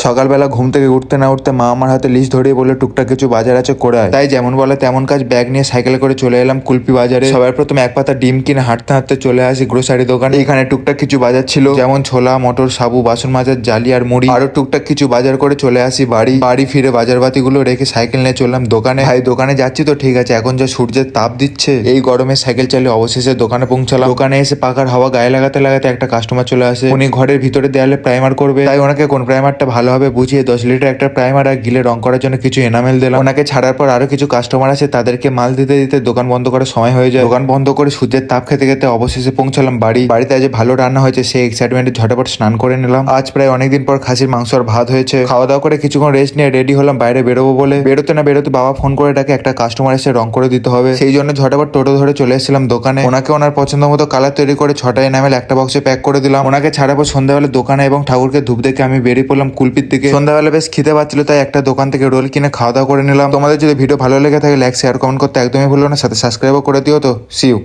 সকালবেলা ঘুম থেকে উঠতে না উঠতে মা আমার হাতে লিস্ট ধরিয়ে বলে টুকটাক কিছু বাজার আছে করে আয়। তাই যেমন বলে তেমন কাজ, ব্যাগ নিয়ে সাইকেলে করে চলে এলাম কুলপি বাজারে। সবার প্রথমে এক পাতা ডিম কিনে হাঁটতে হাঁটতে চলে আসি গ্রোসারি দোকানে। এখানে টুকটাক কিছু বাজার ছিল, যেমন ছোলা, মটর, সাবু, বাসন মাজার জালি আর মুড়ি। আরো টুকটাক কিছু বাজার করে চলে আসি বাড়ি ফিরে বাজার বাতিগুলো রেখে সাইকেল নিয়ে চললাম দোকানে। ভাই দোকানে যাচ্ছি তো ঠিক আছে, এখন যা সূর্যের তাপ দিচ্ছে, এই গরমে সাইকেল চালিয়ে অবশেষে দোকানে পৌঁছালাম। দোকানে এসে পাখার হাওয়া গায়ে লাগাতে লাগাতে একটা কাস্টমার চলে আসে। উনি ঘরের ভিতরে দেয়ালে প্রাইমার করবে, তাই ওনাকে কোন প্রাইমারটা ভালো হবে বুঝিয়ে 10 লিটার একটা প্রাইমার আর গিলে রং করার জন্য কিছু এনামেল দিলাম। ওনাকে ছাড়ার পর আরো কিছু কাস্টমার আছে, তাদেরকে মাল দিতে দিতে দোকান বন্ধ করার সময় হয়ে যায়। দোকান বন্ধ করে সূর্যের তাপ খেতে খেতে অবশেষে পৌঁছালাম বাড়িতে। আজ ভালো রান্না হয়েছে, সেই এক্সাইটমেন্টে ঝটাপট স্নান করে নিলাম। আজ প্রায় অনেকদিন পর খাসির মাংস আর ভাত হয়েছে। খাওয়া দাওয়া করে কিছুক্ষণ রেস্ট নিয়ে রেডি হলাম বাইরে বেরোবো বলে। বেরোতে না বেরোতে বাবা ফোন করে ডাকে একটা কাস্টমার এসে রং করে দিতে হবে, সেই জন্য ঝটাপট টোটো ধরে চলে এসেছিলাম দোকানে। ওনাকে ওনার পছন্দ মতো কালার তৈরি করে 6টা এনামেল একটা বক্সে প্যাক করে দিলাম। ওনাকে ছাড়ার পর সন্ধ্যাবেলা দোকানে এবং ঠাকুরকে ধূপ দেখে আমি বেরিয়ে পড়লাম কুলপির দিকে। সন্ধ্যাবেলা বেশ খিদে পাচ্ছিল, তাই একটা দোকান থেকে রোল কিনে খাওয়া দাওয়া করে নিলাম। তোমাদের যদি ভিডিও ভালো লেগে থাকে লাইক শেয়ার কমেন্ট করতে একদমই ভুলো না, সাথে সাবস্ক্রাইবও করে দিও। তো সি ইউ।